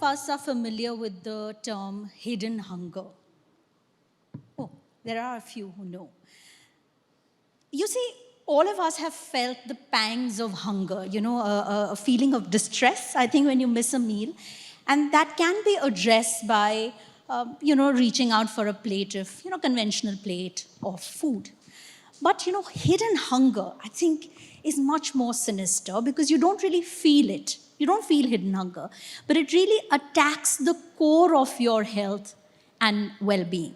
us are familiar with the term hidden hunger. Oh, there are a few who know. You see, all of us have felt the pangs of hunger, a feeling of distress, I think, when you miss a meal. And that can be addressed by, reaching out for a plate of, conventional plate of food. But, hidden hunger, I think, is much more sinister because you don't really feel it. You don't feel hidden hunger, but it really attacks the core of your health and well-being.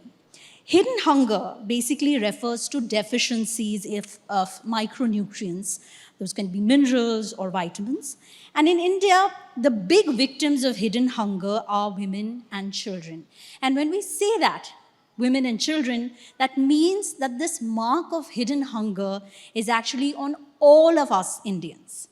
Hidden hunger basically refers to deficiencies of micronutrients. Those can be minerals or vitamins. And in India, the big victims of hidden hunger are women and children. And when we say that, women and children, that means that this mark of hidden hunger is actually on all of us Indians.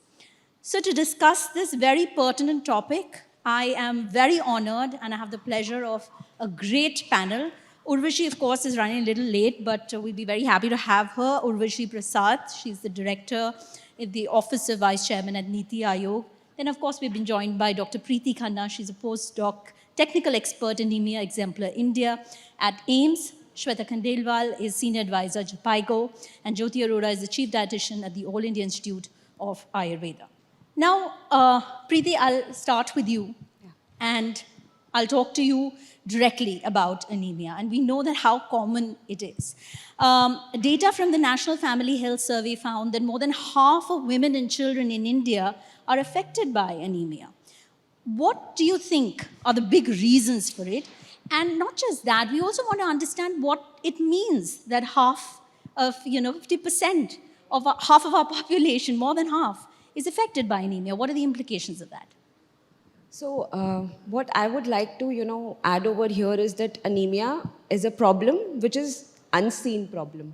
So to discuss this very pertinent topic, I am very honored and I have the pleasure of a great panel. Urvashi, of course, is running a little late, but we'll be very happy to have her. Urvashi Prasad, she's the director in the Office of Vice Chairman at Niti Aayog. Then, of course, we've been joined by Dr. Preeti Khanna. She's a postdoc, technical expert in anemia exemplar India at AIIMS. Shweta Khandelwal is senior advisor, JPIGO, and Jyoti Arora is the chief dietitian at the All India Institute of Ayurveda. Now, Preeti, I'll start with you, and I'll talk to you directly about anemia, and we know that how common it is. Data from the National Family Health Survey found that more than half of women and children in India are affected by anemia. What do you think are the big reasons for it? And not just that, we also want to understand what it means that half of, 50% of half of our population, more than half, is affected by anemia. What are the implications of that? So what I would like to, add over here is that anemia is a problem which is unseen problem.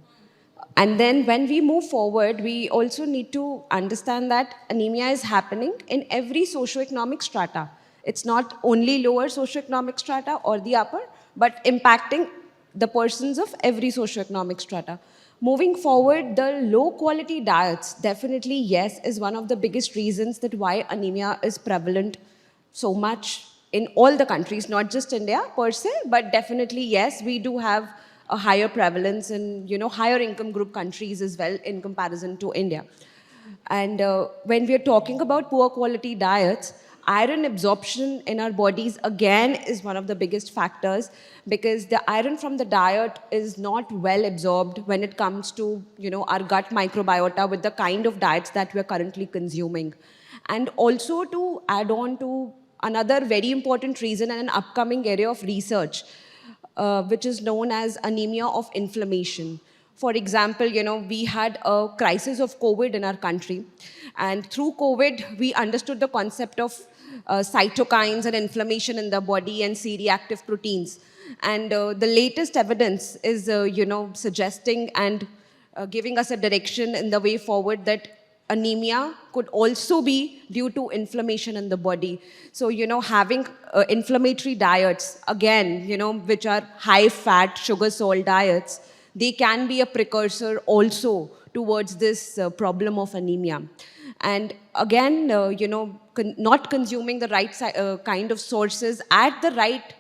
And then when we move forward, we also need to understand that anemia is happening in every socioeconomic strata. It's not only lower socioeconomic strata or the upper, but impacting the persons of every socioeconomic strata. Moving forward, the low quality diets definitely, yes, is one of the biggest reasons that why anemia is prevalent so much in all the countries, not just India per se, but definitely, yes, we do have a higher prevalence in, higher income group countries as well in comparison to India. And when we are talking about poor quality diets, iron absorption in our bodies again is one of the biggest factors because the iron from the diet is not well absorbed when it comes to, our gut microbiota with the kind of diets that we are currently consuming. And also to add on to another very important reason and an upcoming area of research, which is known as anemia of inflammation. For example, we had a crisis of COVID in our country. And through COVID, we understood the concept of cytokines and inflammation in the body and C-reactive proteins. And the latest evidence is, suggesting and giving us a direction in the way forward that anemia could also be due to inflammation in the body. So, having inflammatory diets, again, which are high-fat, sugar-salt diets, they can be a precursor also towards this problem of anemia. And again, not consuming the right kind of sources at the right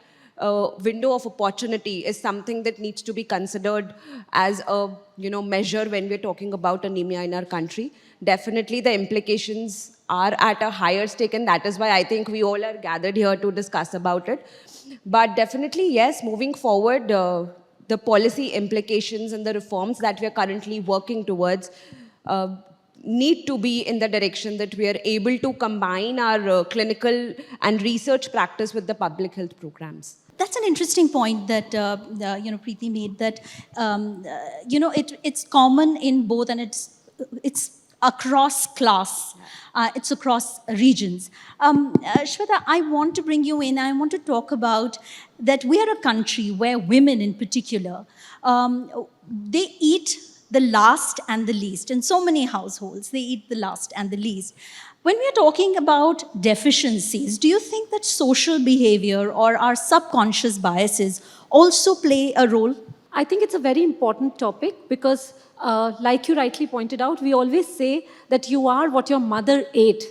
window of opportunity is something that needs to be considered as a measure when we're talking about anemia in our country. Definitely the implications are at a higher stake, and that is why I think we all are gathered here to discuss about it. But definitely, yes, moving forward, the policy implications and the reforms that we are currently working towards need to be in the direction that we are able to combine our clinical and research practice with the public health programs. That's an interesting point that Preeti made. That it's common in both, and it's across class, it's across regions. Shweta, I want to bring you in. I want to talk about that we are a country where women, in particular, they eat the last and the least. In so many households, they eat the last and the least. When we are talking about deficiencies, do you think that social behavior or our subconscious biases also play a role? I think it's a very important topic because, like you rightly pointed out, we always say that you are what your mother ate.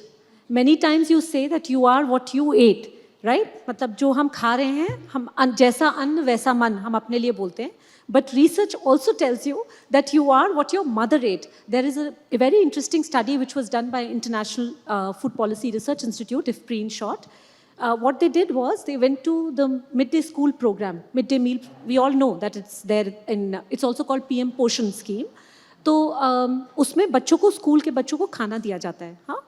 Many times you say that you are what you ate, right मतलब जो हम खा रहे हैं हम जैसा अन्न वैसा मन हम अपने लिए बोलते हैं but research also tells you that you are what your mother ate. There is a very interesting study which was done by International Food Policy Research Institute, IFPRI in short. What they did was they went to the midday school program, midday meal. We all know that it's there in, it's also called PM Poshan scheme. तो उसमें बच्चों को school के बच्चों को खाना दिया जाता है हाँ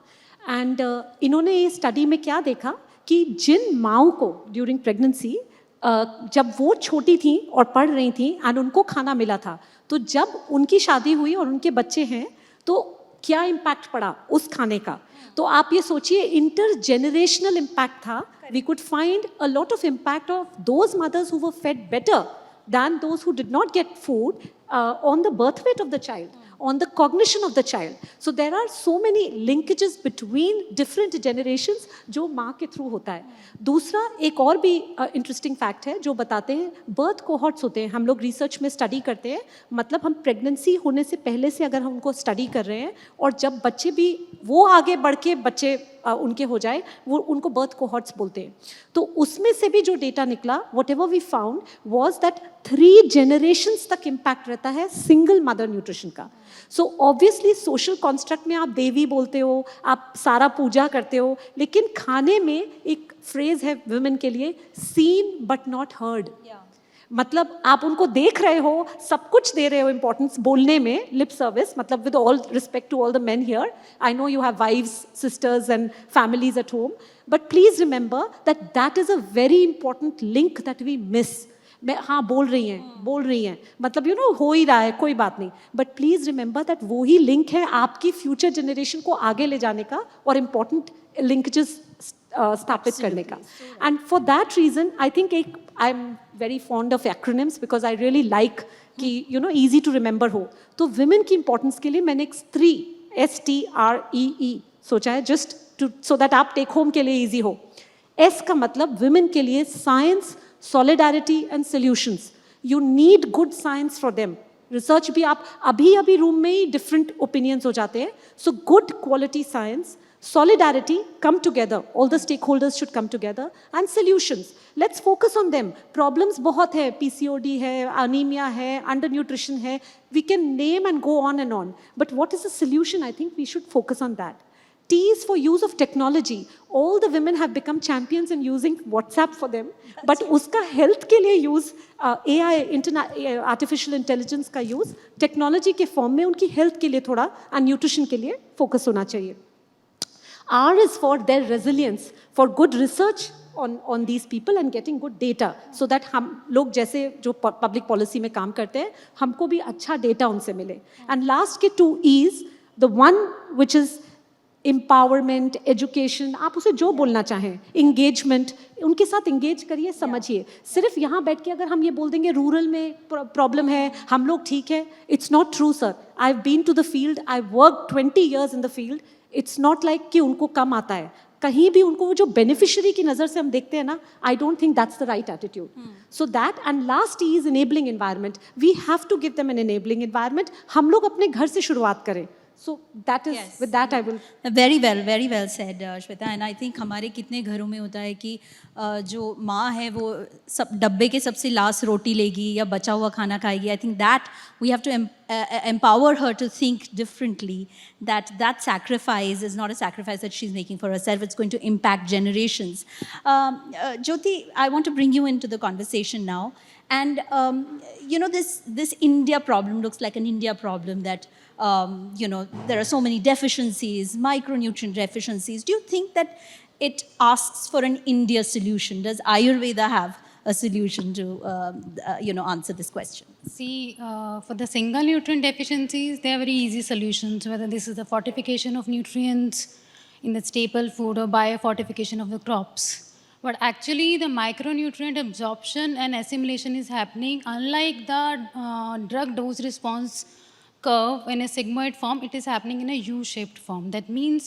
एंड इन्होंने ये स्टडी में क्या देखा कि जिन माँओं को ड्यूरिंग प्रेगनेंसी जब वो छोटी थी और पढ़ रही थी एंड उनको खाना मिला था तो जब उनकी शादी हुई और उनके बच्चे हैं तो क्या इम्पैक्ट पड़ा उस खाने का तो आप ये सोचिए इंटरजेनरेशनल इम्पैक्ट था we could find a lot of impact of those mothers who were fed better than those who did not get food on the birth weight of the child, on the cognition of the child. So there are so many linkages between different generations जो माँ के through होता है. दूसरा एक और भी interesting fact है जो बताते हैं बर्थ कोहॉर्ट्स होते हैं हम लोग रिसर्च में स्टडी करते हैं मतलब हम प्रेगनेंसी होने से पहले से अगर हम उनको स्टडी कर रहे हैं और जब बच्चे भी वो आगे बढ़ के बच्चे उनके हो जाए वो उनको बर्थ कोहॉर्ट्स बोलते हैं तो उसमें से भी जो डेटा निकला whatever we found was that 3 generations तक इम्पैक्ट रहता है सिंगल मदर न्यूट्रिशन का सो ऑब्वियसली सोशल कॉन्स्ट्रक्ट में आप देवी बोलते हो आप सारा पूजा करते हो लेकिन खाने में एक फ्रेज है वुमेन के लिए सीन बट नॉट हर्ड मतलब आप उनको देख रहे हो सब कुछ दे रहे हो इंपॉर्टेंस बोलने में लिप सर्विस मतलब with all respect to all the men here I know you have wives sisters and families at home but please remember that is a very important link that we miss मैं हाँ बोल रही हैं मतलब you know हो ही रहा है कोई बात नहीं बट प्लीज रिमेंबर दैट वो ही लिंक है आपकी फ्यूचर जनरेशन को आगे ले जाने का और इम्पॉर्टेंट लिंकेजेस स्थापित करने का and for that reason I think एक I am very fond of acronyms because I really like कि you know easy to remember हो तो विमेन की इंपॉर्टेंस के लिए मैंने एक STREE सोचा है जस्ट टू सो दैट आप टेक होम के लिए ईजी हो S का मतलब विमेन के लिए science solidarity and solutions you need good science for them research भी आप अभी रूम में ही डिफरेंट ओपिनियंस हो जाते हैं so good quality science solidarity come together all the stakeholders should come together and solutions let's focus on them problems बहुत है PCOD है anemia है undernutrition है we can name and go on but what is the solution I think we should focus on that T is for use of technology all the women have become champions in using WhatsApp for them but उसका health के लिए use AI artificial intelligence का use technology के form में उनकी health के लिए थोड़ा and nutrition के लिए focus होना चाहिए R is for their resilience, for good research on these people and getting good data, so that हम लोग जैसे जो public policy में काम करते हैं हमको भी अच्छा data उनसे मिले. And last के 2 E's, the one which is empowerment, education, आप उसे जो बोलना चाहें, engagement, उनके साथ engage करिए, समझिए. सिर्फ यहाँ बैठ के अगर हम ये बोल देंगे रूरल में प्रॉब्लम है, हम लोग ठीक है, it's not true sir. I've been to the field, I've worked 20 years in the field. It's not like कि उनको कम आता है कहीं भी उनको वो जो बेनिफिशियरी की नज़र से हम देखते हैं ना I don't think that's the right attitude so that and last is enabling environment we have to give them an enabling environment हम लोग अपने घर से शुरुआत करें So that is, yes. With that I will. Very well said, Shweta. And I think हमारे कितने घरों में होता है कि जो माँ है वो सब डब्बे के सबसे लास्ट रोटी लेगी या बचा हुआ खाना खाएगी. I think that we have to empower her to think differently. That sacrifice is not a sacrifice that she's making for herself. It's going to impact generations. Jyoti, I want to bring you into the conversation now. And you know, this India problem looks like an India problem that. You know, there are so many deficiencies, micronutrient deficiencies. Do you think that it asks for an India solution? Does Ayurveda have a solution to, you know, answer this question? See, for the single nutrient deficiencies, they are very easy solutions, whether this is the fortification of nutrients in the staple food or biofortification of the crops. But actually, the micronutrient absorption and assimilation is happening unlike the drug dose response curve in a sigmoid form. It is happening in a U-shaped form. That means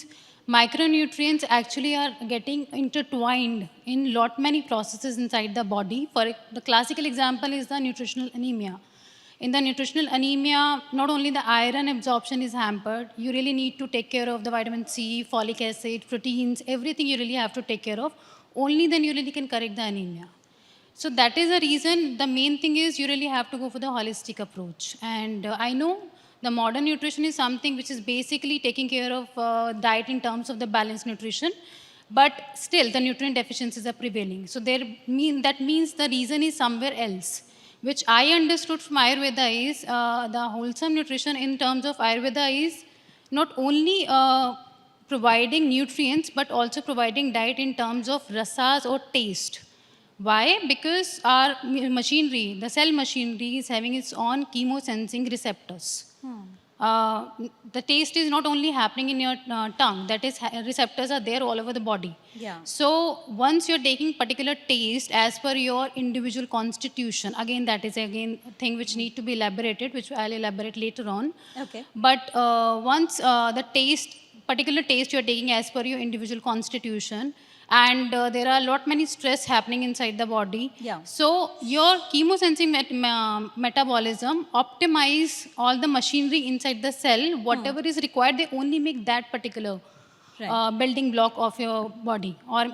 micronutrients actually are getting intertwined in many processes inside the body. For the classical example is the nutritional anemia. In the nutritional anemia, not only the iron absorption is hampered, you really need to take care of the vitamin C, folic acid, proteins, everything you really have to take care of. only then you really can correct the anemia. So that is the reason. The main thing is you really have to go for the holistic approach. And I know the modern nutrition is something which is basically taking care of diet in terms of the balanced nutrition, but still the nutrient deficiencies are prevailing. So that means the reason is somewhere else, which I understood from Ayurveda is the wholesome nutrition in terms of Ayurveda is not only providing nutrients but also providing diet in terms of rasas or taste. Why? Because our machinery, the cell machinery, is having its own chemosensing receptors. The taste is not only happening in your tongue, that is, receptors are there all over the body. Yeah. So once you're taking particular taste as per your individual constitution, again, that is again a thing which need to be elaborated, which I'll elaborate later on. Okay. But once the particular taste you're taking as per your individual constitution, and there are a lot many stress happening inside the body. Yeah. So your chemosensing metabolism optimize all the machinery inside the cell. Whatever is required, they only make that particular building block of your body, or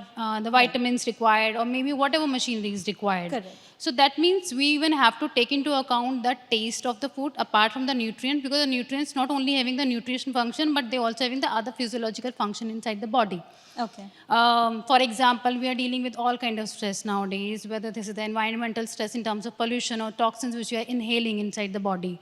the vitamins required, or maybe whatever machinery is required. Correct. So that means we even have to take into account the taste of the food apart from the nutrient, because the nutrients not only having the nutrition function, but they also having the other physiological function inside the body. Okay. For example, we are dealing with all kind of stress nowadays, whether this is the environmental stress in terms of pollution or toxins which we are inhaling inside the body.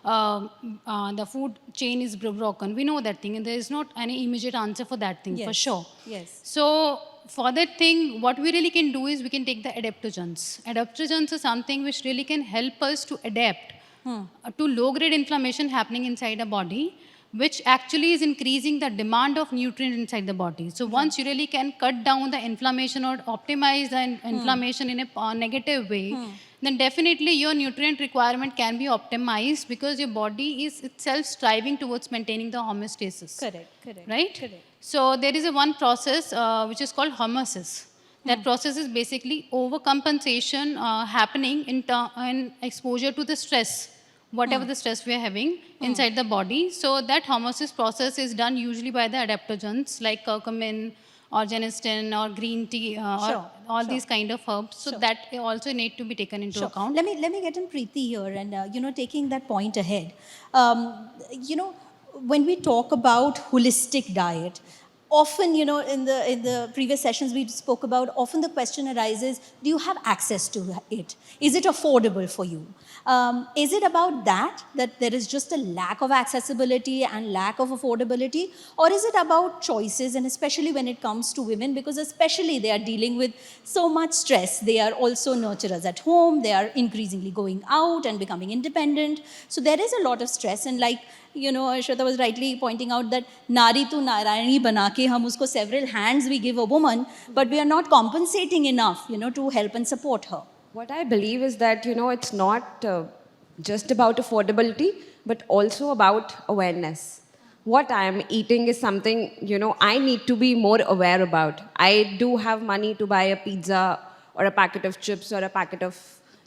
The food chain is broken. We know that thing, and there is not any immediate answer for that thing, for sure. Yes. So for that thing, what we really can do is we can take the adaptogens. Adaptogens is something which really can help us to adapt to low-grade inflammation happening inside the body, which actually is increasing the demand of nutrients inside the body. So once you really can cut down the inflammation or optimize the inflammation in a negative way, then definitely your nutrient requirement can be optimized, because your body is itself striving towards maintaining the homeostasis. Correct. Right? Correct. So there is one process which is called hormesis. That process is basically overcompensation happening in exposure to the stress, whatever the stress we are having inside the body. So that hormesis process is done usually by the adaptogens like curcumin or genistein or green tea or all these kind of herbs. So that also need to be taken into account. Let me get in Preeti here, and taking that point ahead. When we talk about holistic diet, often, in the previous sessions we spoke about, often the question arises, do you have access to it? Is it affordable for you? Is it about that there is just a lack of accessibility and lack of affordability? Or is it about choices, and especially when it comes to women, because especially they are dealing with so much stress. They are also nurturers at home. They are increasingly going out and becoming independent. So there is a lot of stress, and like, Shweta was rightly pointing out that Nari tu Narayani banake hum usko several hands we give a woman, but we are not compensating enough, to help and support her. What I believe is that, it's not just about affordability, but also about awareness. What I am eating is something, I need to be more aware about. I do have money to buy a pizza or a packet of chips or a packet of,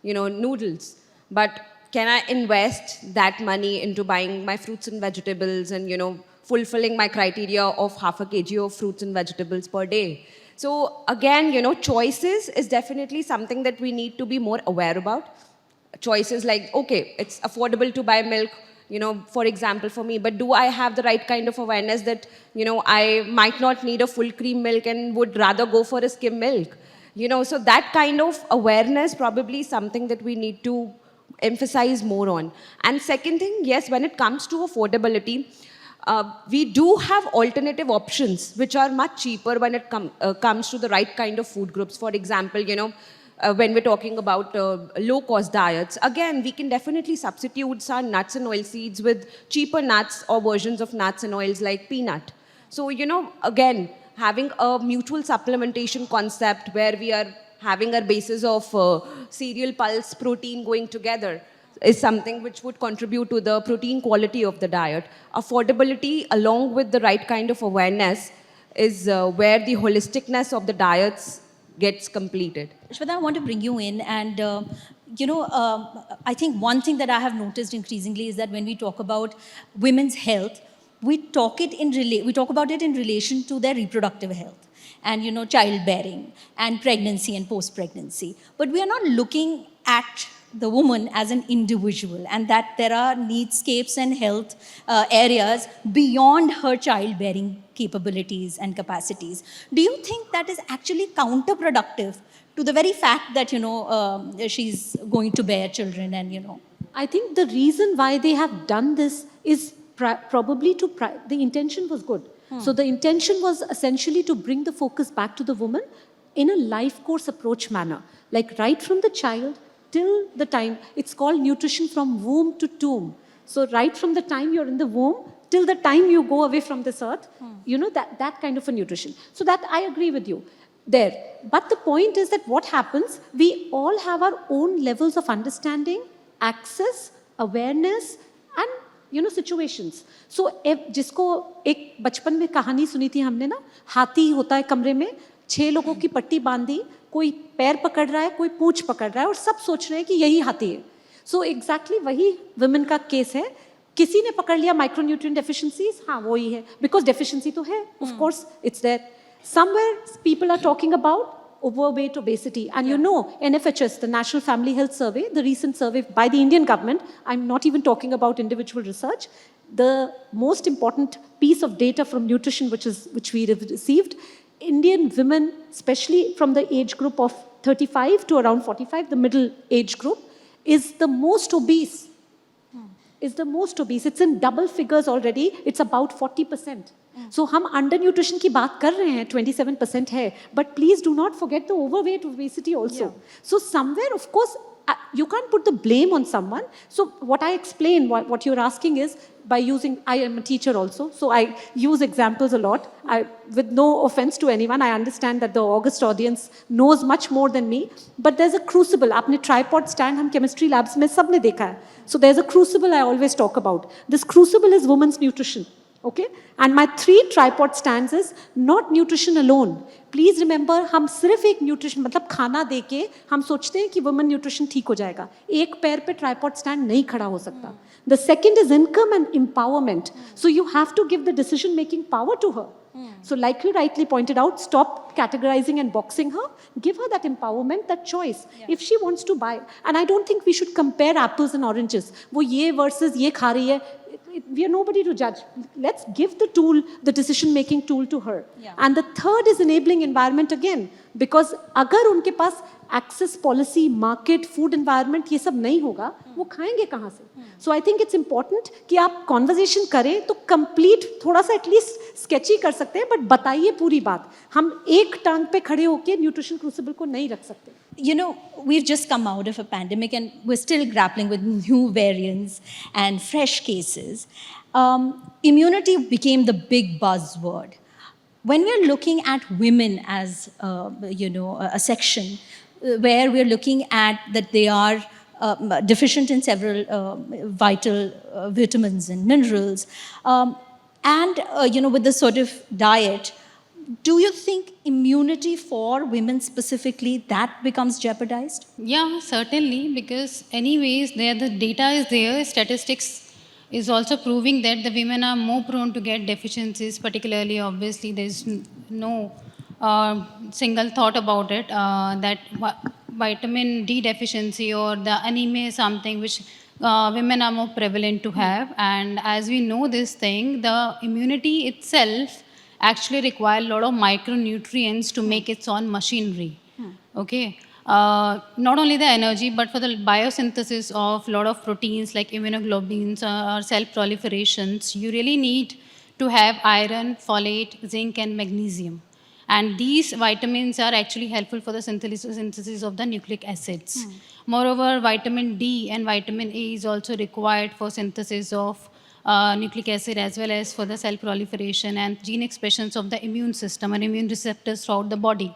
noodles. But can I invest that money into buying my fruits and vegetables and, fulfilling my criteria of 1/2 kg of fruits and vegetables per day? So again, choices is definitely something that we need to be more aware about. Choices like, okay, it's affordable to buy milk, for example, for me, but do I have the right kind of awareness that, I might not need a full cream milk and would rather go for a skim milk? So that kind of awareness probably is something that we need to emphasize more on. And second thing, yes, when it comes to affordability, we do have alternative options which are much cheaper when it comes to the right kind of food groups. For example, when we're talking about low-cost diets, again, we can definitely substitute some nuts and oilseeds with cheaper nuts or versions of nuts and oils like peanut. So, again, having a mutual supplementation concept where we are having a basis of cereal pulse protein going together is something which would contribute to the protein quality of the diet. Affordability, along with the right kind of awareness, is where the holisticness of the diets gets completed. Shweta, I want to bring you in, and I think one thing that I have noticed increasingly is that when we talk about women's health, we talk about it in relation to their reproductive health. and childbearing and pregnancy and post-pregnancy. But we are not looking at the woman as an individual, and that there are needscapes and health areas beyond her childbearing capabilities and capacities. Do you think that is actually counterproductive to the very fact that she's going to bear children and I think the reason why they have done this is probably the intention was good. So the intention was essentially to bring the focus back to the woman in a life course approach manner, like right from the child till the time. It's called nutrition from womb to tomb. So right from the time you're in the womb till the time you go away from this earth, that kind of a nutrition. So that I agree with you there. But the point is that what happens, we all have our own levels of understanding, access, awareness, and situations. So जिसको एक बचपन में कहानी सुनी थी हमने ना, हाथी होता है कमरे में, 6 लोगों की पट्टी बांधी, कोई पैर पकड़ रहा है, कोई पूंछ पकड़ रहा है, और सब सोच रहे हैं कि यही हाथी है. So exactly वही women का केस है. किसी ने पकड़ लिया micronutrient deficiencies, हाँ वही है, because deficiency तो है, of course it's there. Somewhere people are talking about overweight, obesity. And NFHS, the National Family Health Survey, the recent survey by the Indian government, I'm not even talking about individual research, the most important piece of data from nutrition which we received, Indian women, especially from the age group of 35 to around 45, the middle age group, is the most obese. Is the most obese. It's in double figures already. It's about 40%. So हम under nutrition की बात कर रहे हैं, 27% है, but please do not forget the overweight, obesity also. So somewhere, of course, you can't put the blame on someone. So what I explain, what you're asking is, by using, I am a teacher also, so I use examples a lot. With no offense to anyone, I understand that the august audience knows much more than me, but there's a crucible. आपने tripod stand हम chemistry labs में सबने देखा है. So there's a crucible I always talk about. This crucible is women's nutrition. Okay? And my 3 tripod stands is not nutrition alone. Please remember, हम सिर्फ एक nutrition, मतलब खाना दे के हम सोचते हैं कि women nutrition ठीक हो जाएगा. एक पैर पे tripod stand नहीं खड़ा हो सकता. The second is income and empowerment. So you have to give the decision-making power to her. So like you rightly pointed out, stop categorizing and boxing her. Give her that empowerment, that choice. If she wants to buy. And I don't think we should compare apples and oranges. वो ये versus ये खा रही है. We are nobody to judge. Let's give the tool, the decision-making tool to her. And the third is enabling environment again. Because अगर उनके पास access policy, market, food environment ये सब नहीं होगा, वो खाएंगे कहाँ से? So I think it's important कि आप conversation करें तो complete थोड़ा सा at least sketchy कर सकते हैं, but बताइए पूरी बात. हम एक टांग पे खड़े होके nutrition crucible को नहीं रख सकते. We've just come out of a pandemic and we're still grappling with new variants and fresh cases. Immunity became the big buzzword. When we're looking at women as, a section where we're looking at that they are deficient in several vital vitamins and minerals, with this sort of diet, do you think immunity for women specifically, that becomes jeopardized? Yeah, certainly, because anyways, the data is there, statistics is also proving that the women are more prone to get deficiencies, particularly, obviously, there's no single thought about it, that vitamin D deficiency or the anemia is something which women are more prevalent to have. And as we know this thing, the immunity itself actually require a lot of micronutrients to make its own machinery. Okay. Not only the energy, but for the biosynthesis of a lot of proteins like immunoglobulins or cell proliferations, you really need to have iron, folate, zinc, and magnesium. And these vitamins are actually helpful for the synthesis of the nucleic acids. Moreover, vitamin D and vitamin A is also required for synthesis of nucleic acid as well as for the cell proliferation and gene expressions of the immune system and immune receptors throughout the body.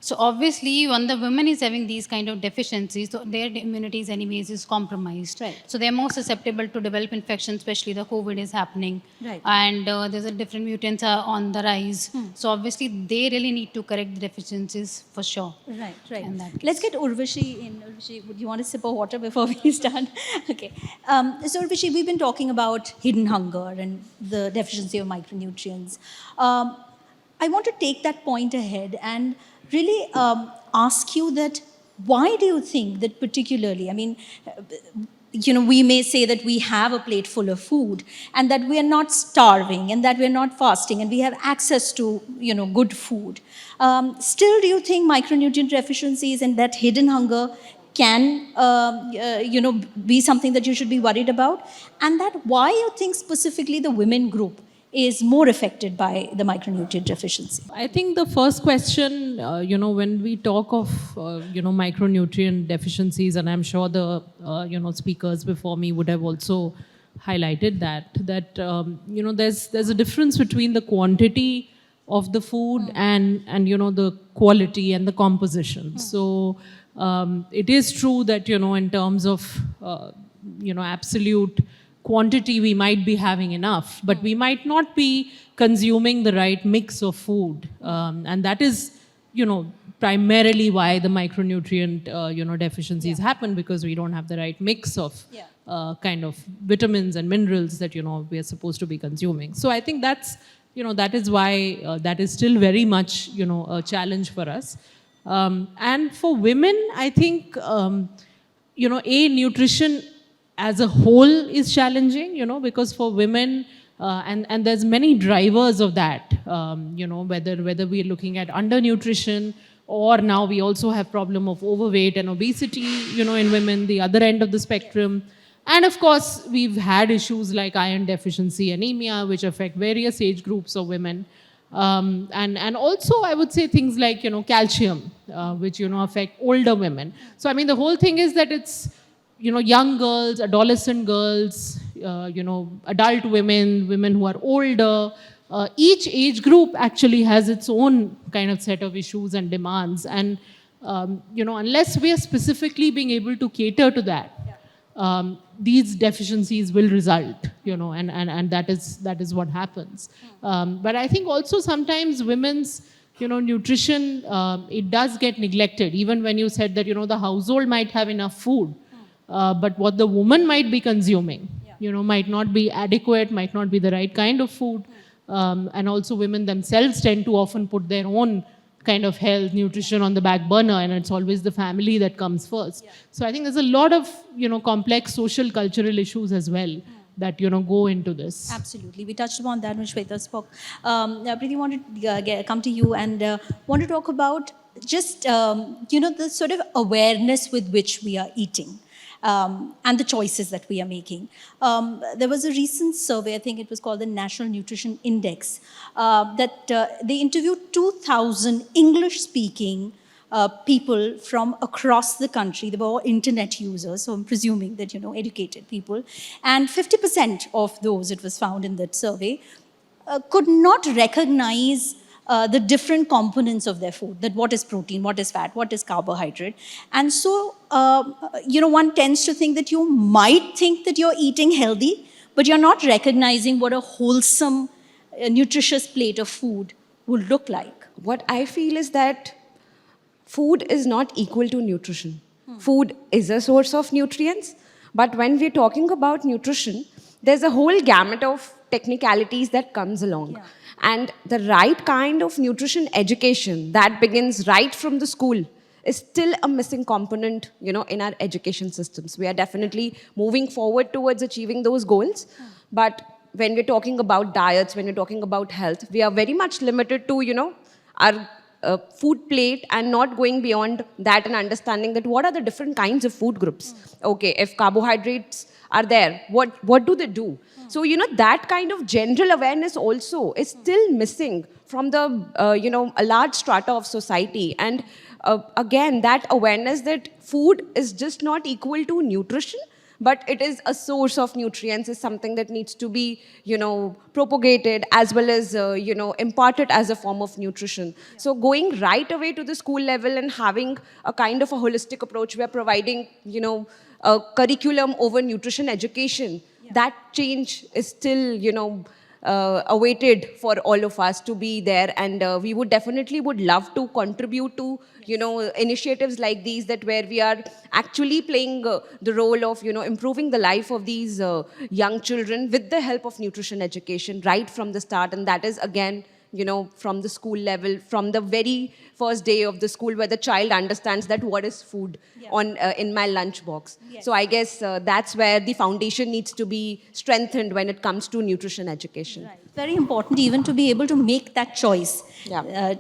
So obviously, when the woman is having these kind of deficiencies, so their immunity is anyways is compromised. Right. So they are more susceptible to develop infections, especially the COVID is happening. Right. And there's a different mutants are on the rise. So obviously, they really need to correct the deficiencies for sure. Right. In that case. Let's get Urvashi in. Urvashi, would you want a sip of water before we start? Okay. So Urvashi, we've been talking about hidden hunger and the deficiency of micronutrients. I want to take that point ahead and really ask you that why do you think that particularly, I mean, we may say that we have a plate full of food and that we are not starving and that we are not fasting and we have access to, good food. Still, do you think micronutrient deficiencies and that hidden hunger can, be something that you should be worried about? And that why you think specifically the women group is more affected by the micronutrient deficiency? I think the first question, when we talk of, micronutrient deficiencies, and I'm sure the, speakers before me would have also highlighted that, there's a difference between the quantity of the food and the quality and the composition. So it is true that, in terms of, absolute quantity, we might be having enough, but we might not be consuming the right mix of food. And that is, primarily why the micronutrient, deficiencies happen, because we don't have the right mix of kind of vitamins and minerals that, we are supposed to be consuming. So I think that's, that is why that is still very much, a challenge for us. And for women, I think, nutrition as a whole is challenging, because for women, and there's many drivers of that, whether we're looking at undernutrition, or now we also have problem of overweight and obesity, in women, the other end of the spectrum. And of course, we've had issues like iron deficiency, anemia, which affect various age groups of women. And also, I would say things like, calcium, which, affect older women. So, I mean, the whole thing is that it's, young girls, adolescent girls, adult women, women who are older. Each age group actually has its own kind of set of issues and demands. And, unless we are specifically being able to cater to that, these deficiencies will result, and that is what happens. But I think also sometimes women's, nutrition, it does get neglected. Even when you said that, the household might have enough food, but what the woman might be consuming, might not be adequate, might not be the right kind of food. And also women themselves tend to often put their own kind of health, nutrition on the back burner, and it's always the family that comes first. So I think there's a lot of, complex social, cultural issues as well that, go into this. Absolutely. We touched upon that when Shweta spoke. Preeti, wanted to come to you and want to talk about just, the sort of awareness with which we are eating. And the choices that we are making. There was a recent survey, I think it was called the National Nutrition Index, that they interviewed 2,000 English-speaking people from across the country. They were all internet users, so I'm presuming that, educated people. And 50% of those, it was found in that survey, could not recognize the different components of their food, that what is protein, what is fat, what is carbohydrate. And so, one tends to think that you might think that you're eating healthy, but you're not recognizing what a wholesome, nutritious plate of food would look like. What I feel is that food is not equal to nutrition. Food is a source of nutrients, but when we're talking about nutrition, there's a whole gamut of technicalities that comes along. Yeah. And the right kind of nutrition education that begins right from the school is still a missing component, in our education systems. We are definitely moving forward towards achieving those goals. But when we're talking about diets, when we're talking about health, we are very much limited to, our food plate and not going beyond that and understanding that what are the different kinds of food groups. Okay, if carbohydrates are there, what do they do? So, that kind of general awareness also is still missing from the, a large strata of society. And again, that awareness that food is just not equal to nutrition, but it is a source of nutrients is something that needs to be, propagated as well as, imparted as a form of nutrition. Yeah. So going right away to the school level and having a kind of a holistic approach, we are providing, a curriculum over nutrition education. Yeah. That change is still, awaited for all of us to be there, and we would definitely love to contribute to initiatives like these, that where we are actually playing the role of improving the life of these young children with the help of nutrition education right from the start. And that is again from the school level, from the very first day of the school, where the child understands that what is food in my lunch box. So I guess that's where the foundation needs to be strengthened when it comes to nutrition education. Right. Very important even to be able to make that choice. Yeah.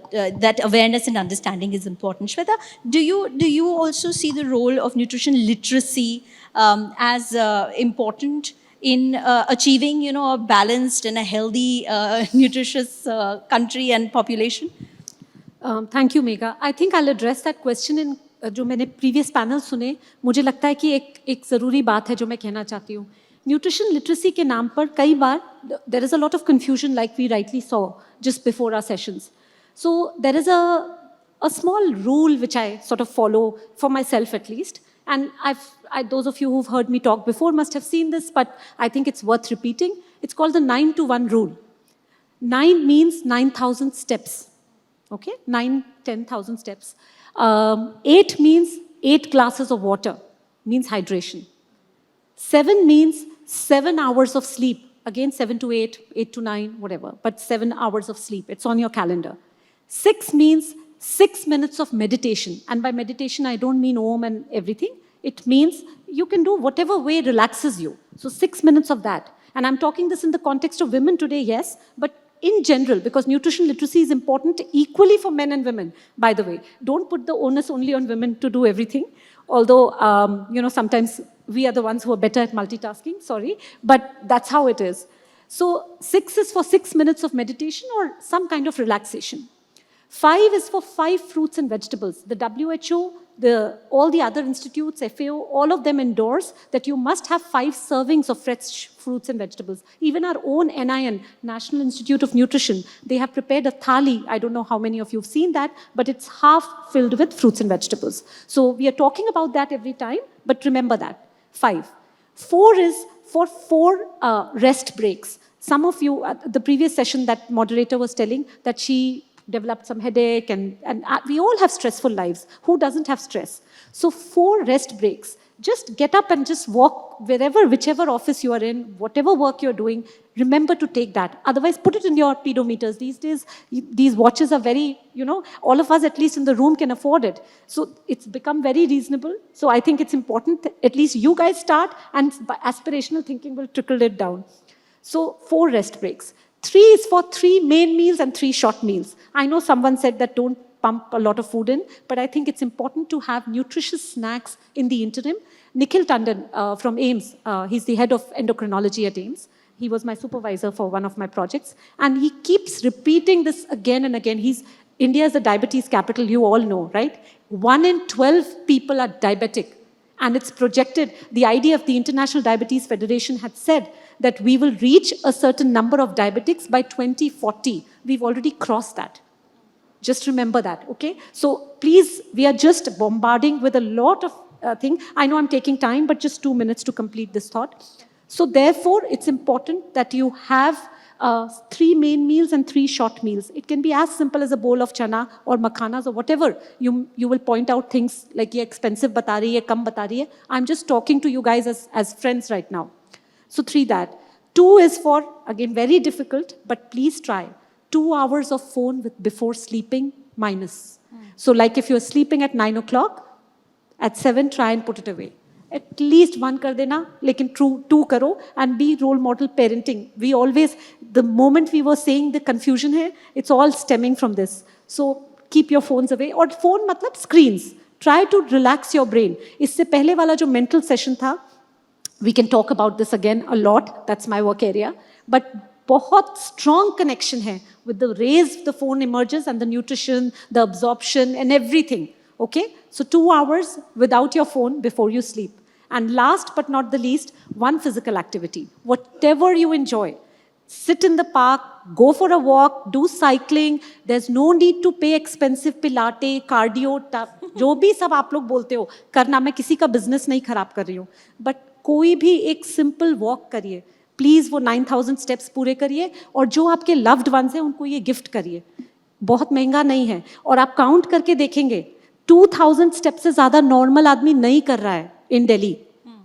That awareness and understanding is important. Shweta, do you also see the role of nutrition literacy as important in achieving, a balanced and a healthy, nutritious country and population? Thank you, Megha. I think I'll address that question in जो मैंने previous panel सुने, मुझे लगता है कि एक ज़रूरी बात है जो मैं कहना चाहती हूँ. Nutrition literacy के नाम पर कई बार there is a lot of confusion, like we rightly saw just before our sessions. So there is a small rule which I sort of follow for myself at least, and those of you who've heard me talk before must have seen this, but I think it's worth repeating. It's called the 9-to-1 rule. 9 means 9,000 steps. Okay, 10,000 steps. 8 means 8 glasses of water, means hydration. 7 means 7 hours of sleep. Again, 7 to 8, 8 to 9, whatever, but 7 hours of sleep. It's on your calendar. 6 means 6 minutes of meditation. And by meditation, I don't mean Om and everything. It means you can do whatever way relaxes you. So 6 minutes of that. And I'm talking this in the context of women today, yes, but in general, because nutrition literacy is important equally for men and women, by the way. Don't put the onus only on women to do everything. Although, sometimes we are the ones who are better at multitasking, sorry, but that's how it is. So 6 is for 6 minutes of meditation or some kind of relaxation. 5 is for 5 fruits and vegetables. The WHO, all the other institutes, FAO, all of them endorse that you must have 5 servings of fresh fruits and vegetables. Even our own NIN, National Institute of Nutrition, they have prepared a thali. I don't know how many of you have seen that, but it's half filled with fruits and vegetables. So we are talking about that every time, but remember that. 5. 4 is for 4 rest breaks. Some of you, the previous session, that moderator was telling that she developed some headache, and we all have stressful lives. Who doesn't have stress? So 4 rest breaks. Just get up and just walk whichever office you are in, whatever work you're doing, remember to take that. Otherwise, put it in your pedometers. These days, these watches are very, all of us at least in the room can afford it. So it's become very reasonable. So I think it's important that at least you guys start, and aspirational thinking will trickle it down. So 4 rest breaks. 3 is for 3 main meals and 3 short meals. I know someone said that don't pump a lot of food in, but I think it's important to have nutritious snacks in the interim. Nikhil Tandon from AIMS, he's the head of endocrinology at AIMS. He was my supervisor for one of my projects, and he keeps repeating this again and again. India is the diabetes capital, you all know, right? 1 in 12 people are diabetic, and it's projected, the idea of the International Diabetes Federation had said that we will reach a certain number of diabetics by 2040. We've already crossed that. Just remember that, okay? So please, we are just bombarding with a lot of things. I know I'm taking time, but just 2 minutes to complete this thought. So therefore, it's important that you have 3 main meals and 3 short meals. It can be as simple as a bowl of chana or makhanas or whatever. You will point out things like, ye expensive bata rahi hai, kam bata rahi hai. I'm just talking to you guys as friends right now. So 3 that. 2 is for, again, very difficult, but please try. 2 hours of phone before sleeping, minus. So like if you're sleeping at 9 o'clock, at 7, try and put it away. At least 1 kar dena, lekin 2 karo, and be role model parenting. We always, the moment we were saying the confusion here, it's all stemming from this. So keep your phones away. Or phone matlab screens. Try to relax your brain. Isse pehle wala jo mental session tha, we can talk about this again a lot. That's my work area. But बहुत strong connection hai with the rays the phone emerges and the nutrition, the absorption and everything. Okay? So 2 hours without your phone before you sleep. And last but not the least, 1 physical activity. Whatever you enjoy. Sit in the park, go for a walk, do cycling. There's no need to pay expensive Pilates, cardio, जो भी सब आप लोग बोलते हो करना, मैं किसी का business नहीं खराब कर रही हूँ. But कोई भी एक simple walk करिए. प्लीज़ वो 9,000 स्टेप्स पूरे करिए, और जो आपके लव्ड वंस हैं उनको ये गिफ्ट करिए. बहुत महंगा नहीं है, और आप काउंट करके देखेंगे 2,000 स्टेप्स से ज़्यादा नॉर्मल आदमी नहीं कर रहा है इन Delhi.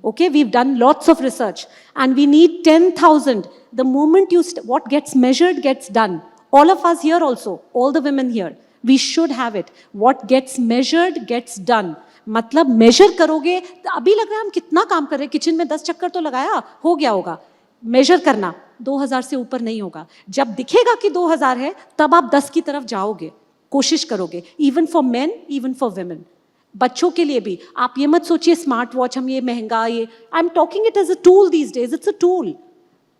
Okay, we've done lots of research, and we need 10,000. The moment what gets measured gets done. All of us here also, all the women here, we should have it. What gets measured gets done. मतलब measure करोगे, अभी लग रहा है हम कितना काम कर रहे हैं, किचन में 10 चक्कर तो लगाया, हो गया होगा. मेजर करना 2000 से ऊपर नहीं होगा. जब दिखेगा कि 2000 है, तब आप 10 की तरफ जाओगे, कोशिश करोगे. Even for main, even for women. बच्चों के लिए भी आप ये मत सोचिए स्मार्ट वॉच हम ये महंगा ये. I am talking it as a tool these days. It's a tool.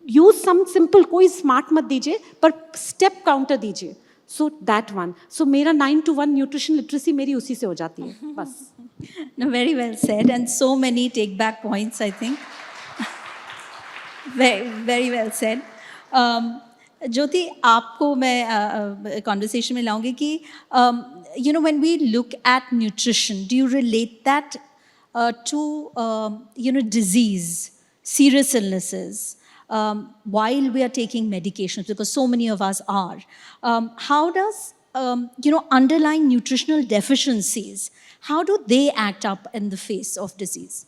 Use some simple. कोई स्मार्ट मत दीजिए, पर स्टेप काउंटर दीजिए. So that one. सो मेरा 9 to 1 न्यूट्रिशन लिटरेसी मेरी उसी से हो जाती है बस. No, very well said, and so many take back points, I think. Very, very well said. ज्योति, आपको मैं conversation में लाऊंगी कि you know, when we look at nutrition, do you relate that to you know, disease, serious illnesses, while we are taking medications, because so many of us are? How does you know, underlying nutritional deficiencies, how do they act up in the face of disease?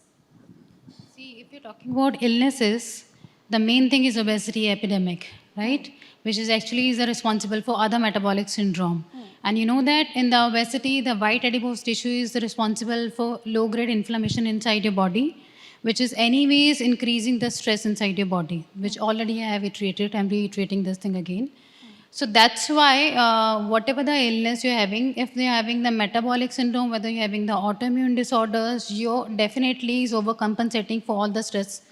See, if you're talking about illnesses, the main thing is obesity epidemic, right? Which is actually is responsible for other metabolic syndrome. And you know that in the obesity, the white adipose tissue is responsible for low-grade inflammation inside your body, which is anyways increasing the stress inside your body, which already I have iterated. I'm reiterating this thing again. So that's why whatever the illness you're having, if you're having the metabolic syndrome, whether you're having the autoimmune disorders, you're definitely is overcompensating for all the stress.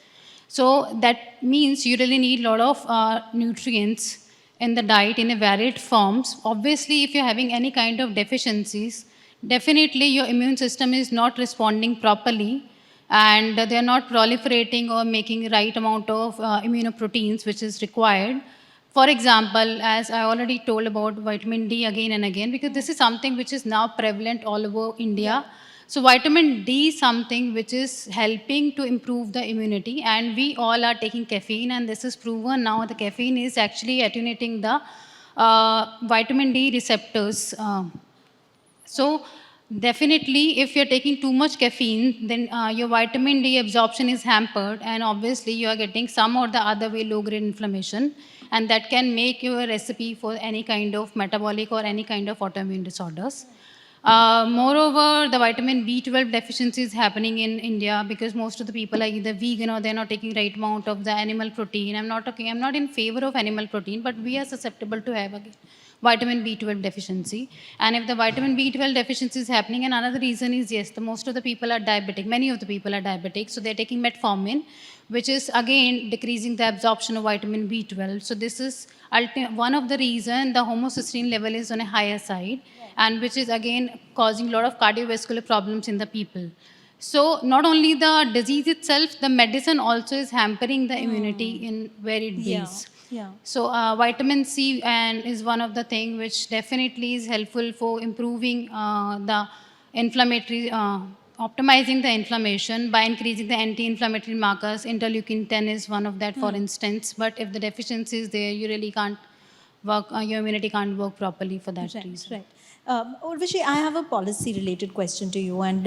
So that means you really need a lot of nutrients in the diet in a varied forms. Obviously, if you're having any kind of deficiencies, definitely your immune system is not responding properly, and they're not proliferating or making right amount of immunoproteins which is required. For example, as I already told about vitamin D again and again, because this is something which is now prevalent all over India. So vitamin D is something which is helping to improve the immunity, and we all are taking caffeine, and this is proven now. The caffeine is actually attenuating the vitamin D receptors. So definitely, if you're taking too much caffeine, then your vitamin D absorption is hampered, and obviously you are getting some or the other way low-grade inflammation, and that can make you a recipe for any kind of metabolic or any kind of autoimmune disorders. Moreover, the vitamin B12 deficiency is happening in India because most of the people are either vegan or they're not taking right amount of the animal protein. I'm not in favor of animal protein, but we are susceptible to have vitamin B12 deficiency. And if the vitamin B12 deficiency is happening, and another reason is, yes, most of the people are diabetic. Many of the people are diabetic, so they're taking metformin, which is again decreasing the absorption of vitamin B12. So this is one of the reasons the homocysteine level is on a higher side, and which is again causing a lot of cardiovascular problems in the people. So not only the disease itself, the medicine also is hampering the immunity in varied ways. Yeah. So vitamin C is one of the things which definitely is helpful for improving the inflammatory, optimizing the inflammation by increasing the anti-inflammatory markers. Interleukin-10 is one of that, for instance. But if the deficiency is there, you really can't work, your immunity can't work properly for that reason. Right. Urvashi, I have a policy-related question to you. And,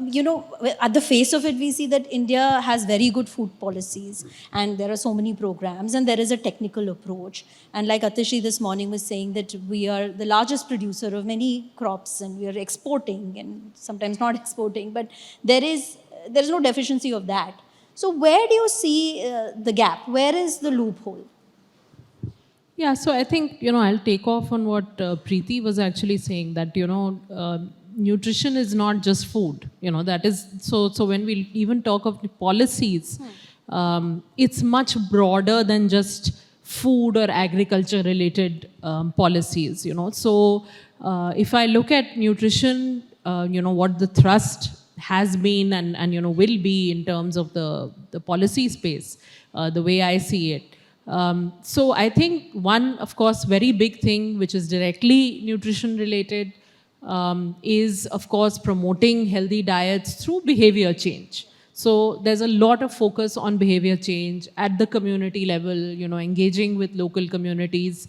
you know, at the face of it, we see that India has very good food policies. And there are so many programs. And there is a technical approach. And like Atishi this morning was saying, that we are the largest producer of many crops. And we are exporting and sometimes not exporting. But there is no deficiency of that. So where do you see the gap? Where is the loophole? Yeah, so I think, I'll take off on what Preeti was actually saying, that, nutrition is not just food. That is, so when we even talk of the policies, it's much broader than just food or agriculture related policies, So if I look at nutrition, what the thrust has been and will be in terms of the policy space, the way I see it. So I think one, of course, very big thing which is directly nutrition related is, of course, promoting healthy diets through behavior change. So there's a lot of focus on behavior change at the community level, engaging with local communities,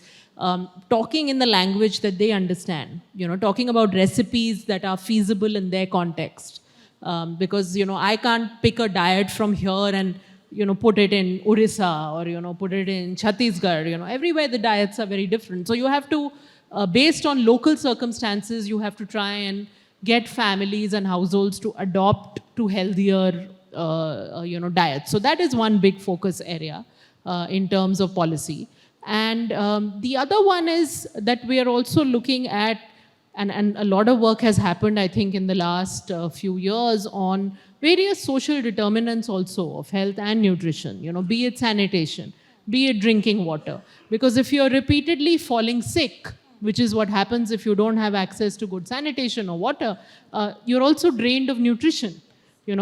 talking in the language that they understand, talking about recipes that are feasible in their context. Because, I can't pick a diet from here and put it in Orissa or, put it in Chhattisgarh. Everywhere the diets are very different. So you have to, based on local circumstances, you have to try and get families and households to adopt to healthier, diets. So that is one big focus area in terms of policy. And the other one is that we are also looking at, and a lot of work has happened, I think, in the last few years on various social determinants also of health and nutrition, be it sanitation, be it drinking water. Because if you're repeatedly falling sick, which is what happens if you don't have access to good sanitation or water, you're also drained of nutrition.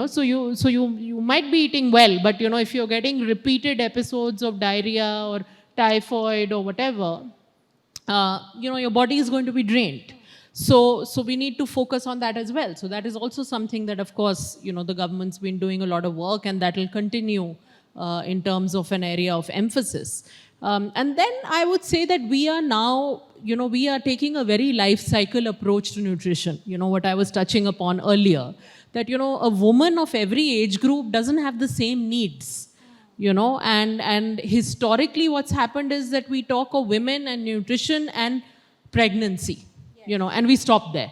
So you might be eating well, but if you're getting repeated episodes of diarrhea or typhoid or whatever, your body is going to be drained. So we need to focus on that as well. So that is also something that, of course, the government's been doing a lot of work, and that will continue in terms of an area of emphasis. And then I would say that we are now, we are taking a very life cycle approach to nutrition. What I was touching upon earlier, that, a woman of every age group doesn't have the same needs. And historically what's happened is that we talk of women and nutrition and pregnancy, and we stop there.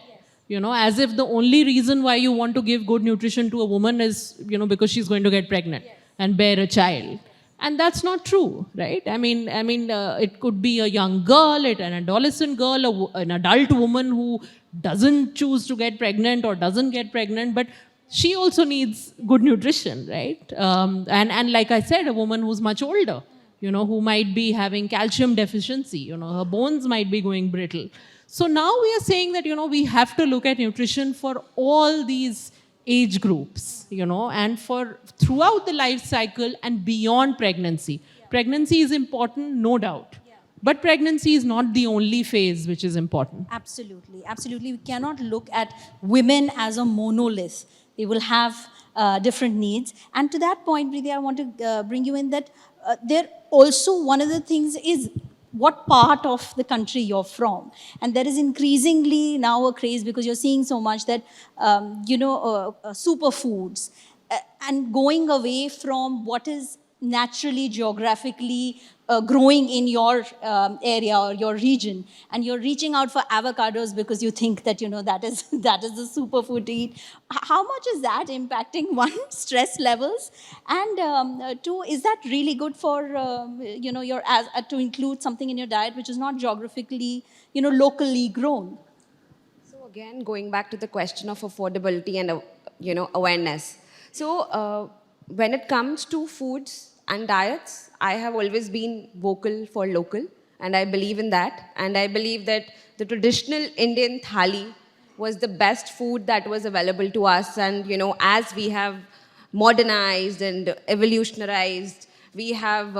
As if the only reason why you want to give good nutrition to a woman is, because she's going to get pregnant and bear a child. And that's not true, right? I mean, it could be a young girl, an adolescent girl, an adult woman who doesn't choose to get pregnant or doesn't get pregnant, but she also needs good nutrition, right? And like I said, a woman who's much older, who might be having calcium deficiency, her bones might be going brittle. So now we are saying that, we have to look at nutrition for all these age groups, and for throughout the life cycle and beyond pregnancy. Pregnancy is important, no doubt. But pregnancy is not the only phase which is important. Absolutely, absolutely. We cannot look at women as a monolith. They will have different needs. And to that point, Preeti, I want to bring you in that there also one of the things is what part of the country you're from. And there is increasingly now a craze, because you're seeing so much that, superfoods and going away from what is naturally, geographically growing in your area or your region, and you're reaching out for avocados because you think that that is the superfood to eat. How much is that impacting, one, stress levels, and two, is that really good for your to include something in your diet which is not geographically locally grown? So again, going back to the question of affordability and awareness. So when it comes to foods and diets, I have always been vocal for local, and I believe in that. And I believe that the traditional Indian thali was the best food that was available to us. And as we have modernized and evolutionarized, we have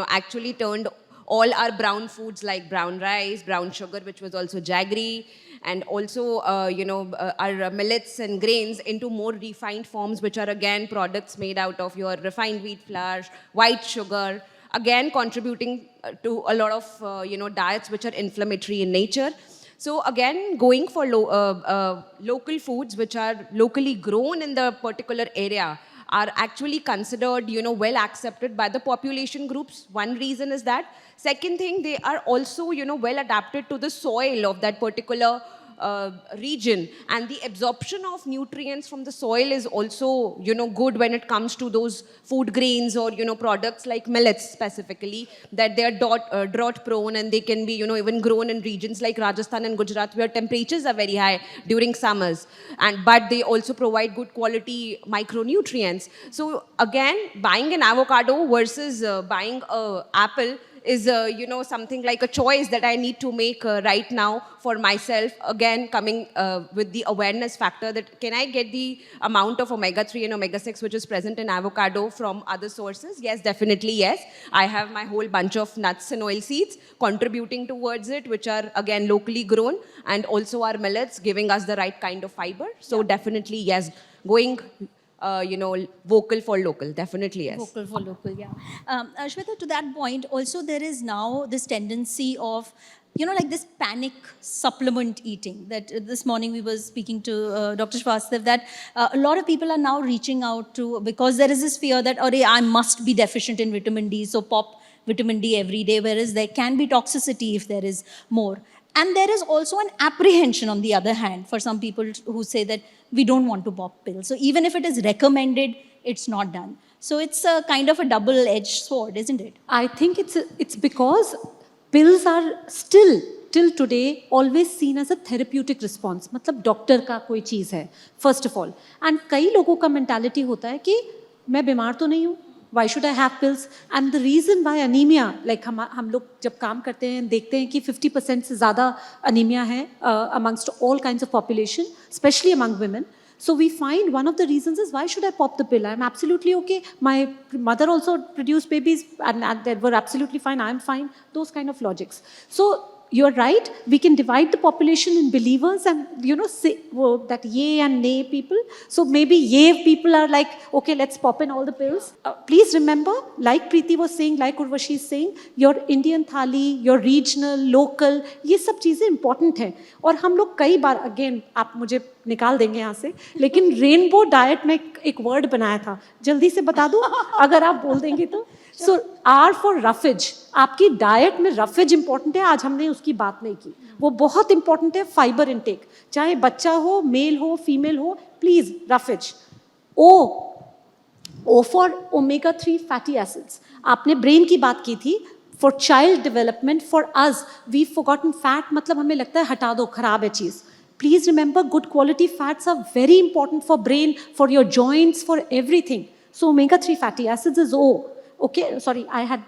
actually turned all our brown foods like brown rice, brown sugar, which was also jaggery, and also our millets and grains into more refined forms, which are again products made out of your refined wheat flour, white sugar, again contributing to a lot of diets which are inflammatory in nature. So again, going for local foods which are locally grown in the particular area are actually considered, well accepted by the population groups. One reason is that. Second thing, they are also, well adapted to the soil of that particular region, and the absorption of nutrients from the soil is also, good when it comes to those food grains or, products like millets specifically, that they are drought prone, and they can be, even grown in regions like Rajasthan and Gujarat where temperatures are very high during summers, but they also provide good quality micronutrients. So again, buying an avocado versus buying an apple is something like a choice that I need to make right now for myself. Again, coming with the awareness factor that can I get the amount of omega-3 and omega-6 which is present in avocado from other sources? Yes, definitely yes. I have my whole bunch of nuts and oil seeds contributing towards it, which are again locally grown, and also our millets giving us the right kind of fiber. So definitely yes, going vocal for local. Definitely, yes. Vocal for local, yeah. Shweta, to that point, also there is now this tendency of, like this panic supplement eating. That this morning we were speaking to Dr. Shvastav that a lot of people are now reaching out to, because there is this fear that, oh, I must be deficient in vitamin D, so pop vitamin D every day, whereas there can be toxicity if there is more. And there is also an apprehension, on the other hand, for some people who say that we don't want to pop pills. So even if it is recommended, it's not done. So it's a kind of a double-edged sword, isn't it? I think it's because pills are still till today always seen as a therapeutic response. मतलब doctor का कोई चीज़ है first of all. And कई लोगों का mentality होता है कि मैं बीमार तो नहीं हूँ, why should I have pills? And the reason why anemia, like हम लोग जब काम करते हैं देखते हैं कि 50% से ज़्यादा anemia है amongst all kinds of population, especially among women. So we find one of the reasons is, why should I pop the pill? I'm absolutely okay. My mother also produced babies and they were absolutely fine. I'm fine. Those kind of logics. So you're right. We can divide the population in believers and, say, that yay and nay people. So maybe yay people are like, okay, let's pop in all the pills. Please remember, like Preeti was saying, like Urvashi is saying, your Indian thali, your regional, local, ये सब चीज़ें important हैं. और हम लोग कई बार, again, आप मुझे निकाल देंगे यहाँ से, लेकिन रेनबो डाइट में एक वर्ड बनाया था, जल्दी से बता दूँ अगर आप बोल देंगे तो. सो आर फॉर रफेज. आपकी डाइट में रफेज इंपॉर्टेंट है, आज हमने उसकी बात नहीं की. वो बहुत इंपॉर्टेंट है. फाइबर इनटेक, चाहे बच्चा हो, मेल हो, फीमेल हो, please roughage. O for omega 3 fatty acids. आपने ब्रेन की बात की थी. For child development, for us we forgotten fat, मतलब हमें लगता है हटा दो, खराब है चीज़. Please remember, good quality fats are very important for brain, for your joints, for everything. So omega-3 fatty acids is O. Okay, sorry, I had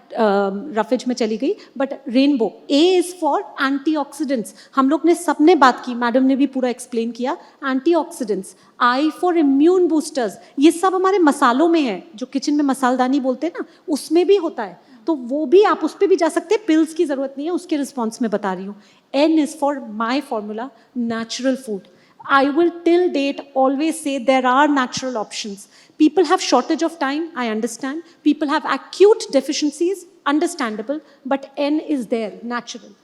roughage में चली गई, but rainbow. A is for antioxidants. हम लोग ने सबने बात की, madam ने भी पूरा explain किया. Antioxidants. I for immune boosters. ये सब हमारे मसालों में है, जो किचन में मसालदानी बोलते हैं ना, उसमें भी होता है. तो वो भी आप उस पर भी जा सकते हैं. पिल्स की ज़रूरत नहीं है, उसके रिस्पॉन्स में बता रही हूँ. N is for my formula, natural food. I will till date always say there are natural options. People have shortage of time, I understand. People have acute deficiencies, understandable, but N is there, natural.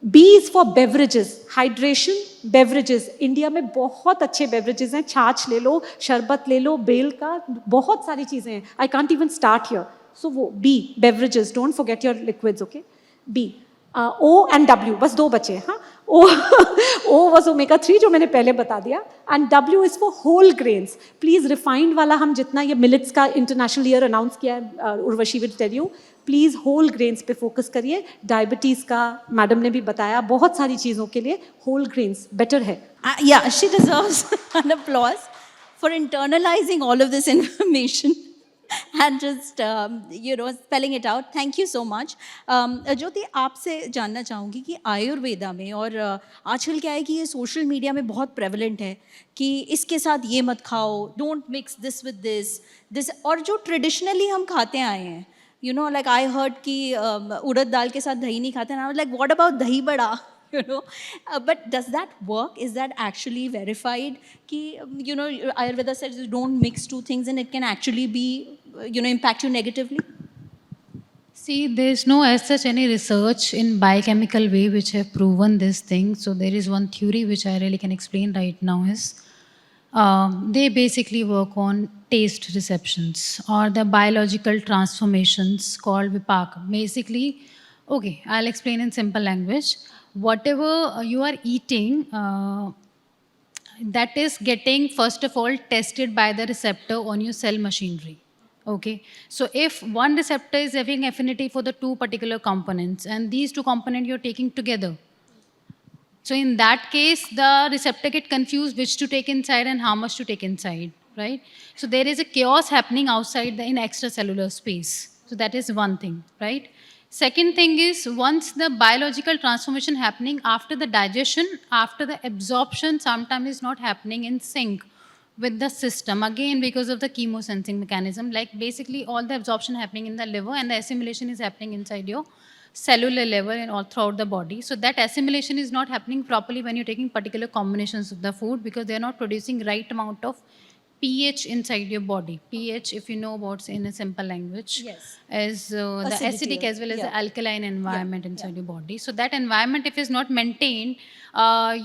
B is for beverages, hydration, beverages. India में बहुत अच्छे beverages हैं. छाछ ले लो, शरबत ले लो, bell का, बहुत सारी चीज़ें हैं. I can't even start here. So वो B, beverages. Don't forget your liquids, okay? B. O and W, बस दो बचे हैं. हाँ, O was omega 3 जो मैंने पहले बता दिया. And W is for whole grains. Please refined वाला हम जितना ये millets का international year announce किया है, Urvashi will tell you. Please whole grains पे focus करिए. Diabetes का मैडम ने भी बताया, बहुत सारी चीज़ों के लिए whole grains better है. Yeah, she deserves an applause for internalizing all of this information and just, spelling it out. Thank you so much. ज्योति, आपसे जानना चाहूँगी कि आयुर्वेदा में, और आजकल क्या है कि ये सोशल मीडिया में बहुत प्रेवलेंट है कि इसके साथ ये मत खाओ, don't mix this with this, और जो ट्रेडिशनली हम खाते आए हैं, like I heard कि उड़द दाल के साथ दही नहीं खाते, and I was like, what about dahi bada? But does that work? Is that actually verified? Ki, Ayurveda says you don't mix two things and it can actually be, impact you negatively? See, there's no as such any research in biochemical way which have proven this thing. So there is one theory which I really can explain right now is, they basically work on taste receptions or the biological transformations called vipak. Basically, okay, I'll explain in simple language. Whatever you are eating, that is getting, first of all, tested by the receptor on your cell machinery. Okay, so if one receptor is having affinity for the two particular components and these two components you're taking together, so in that case, the receptor get confused which to take inside and how much to take inside, right? So there is a chaos happening outside in extracellular space. So that is one thing, right? Second thing is, once the biological transformation happening after the digestion, after the absorption, sometimes is not happening in sync with the system, again because of the chemosensing mechanism, like basically all the absorption happening in the liver and the assimilation is happening inside your cellular level and all throughout the body. So that assimilation is not happening properly when you're taking particular combinations of the food because they're not producing right amount of pH inside your body. pH, if you know about in a simple language, Yes. is the Acidity, acidic as well as the yeah. alkaline environment inside your body. So that environment, if is not maintained,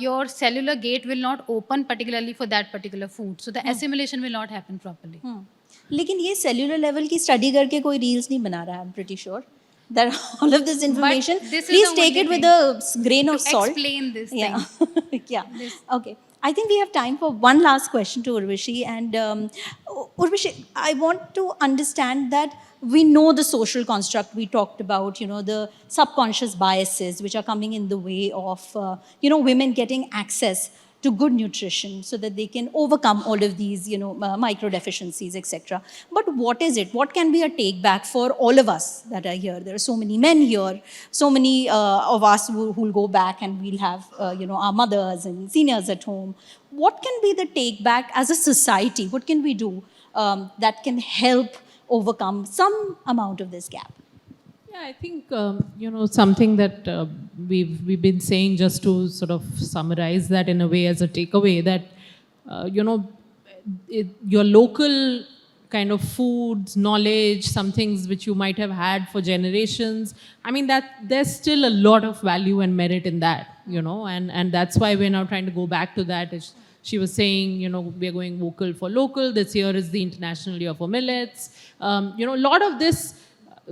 your cellular gate will not open particularly for that particular food. So the assimilation will not happen properly. लेकिन ये cellular level की study करके कोई reels नहीं बना रहा है, I am pretty sure that all of this information, this is please the take only it with thing a grain of to salt. explain this Yeah. thing. Yeah. Okay. I think we have time for one last question to Urvashi. And Urvashi, I want to understand that we know the social construct we talked about, you know, the subconscious biases which are coming in the way of, women getting access to good nutrition so that they can overcome all of these, micro deficiencies, etc. But what is it? What can be a take back for all of us that are here? There are so many men here, so many of us who will go back and we'll have, our mothers and seniors at home. What can be the take back as a society? What can we do that can help overcome some amount of this gap? Yeah, I think something that we've been saying, just to sort of summarize that in a way as a takeaway, that your local kind of foods, knowledge, some things which you might have had for generations. I mean, that there's still a lot of value and merit in that, and that's why we're now trying to go back to that. As she was saying, we're going vocal for local. This year is the International Year for Millets. A lot of this,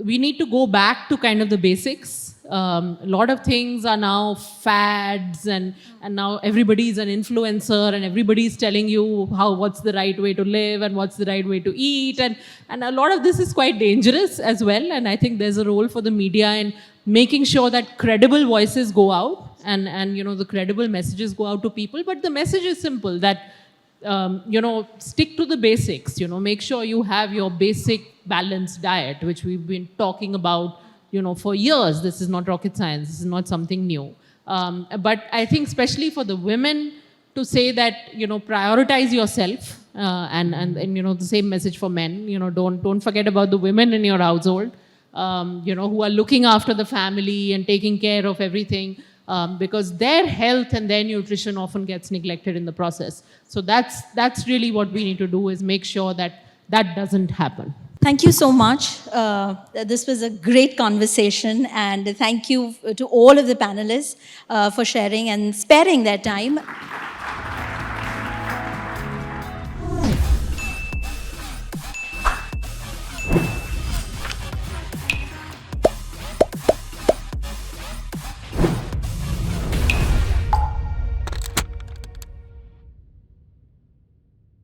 we need to go back to kind of the basics. A lot of things are now fads, and now everybody's an influencer, and everybody's telling you what's the right way to live and what's the right way to eat, and a lot of this is quite dangerous as well. And I think there's a role for the media in making sure that credible voices go out, and the credible messages go out to people. But the message is simple, that stick to the basics. Make sure you have your basic balanced diet, which we've been talking about, for years. This is not rocket science. This is not something new. But I think especially for the women to say that, prioritize yourself, and the same message for men. Don't forget about the women in your household, who are looking after the family and taking care of everything. Because their health and their nutrition often gets neglected in the process. So that's really what we need to do, is make sure that doesn't happen. Thank you so much. This was a great conversation, and thank you to all of the panelists for sharing and sparing their time.